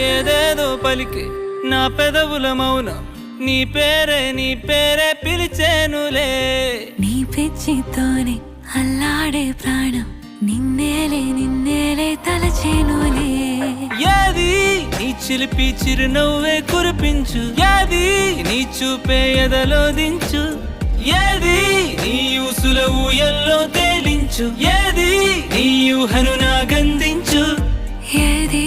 ఏదేదో పలికే నా పెదవుల మౌనం నీ పేరే పిలిచేనులే. నీ పిచ్చితోనే అల్లాడే ప్రాణం నిన్నేలే తలచేనులే. ఏది నీ చిలిపి చిరునవ్వే కురిపించు, ఏది నీ చూపే ఎదలో దించు, ఏది నీ ఊసుల ఊయల్లో తేలించు, ఏది నీ ఊహను నాగందించు. ఏది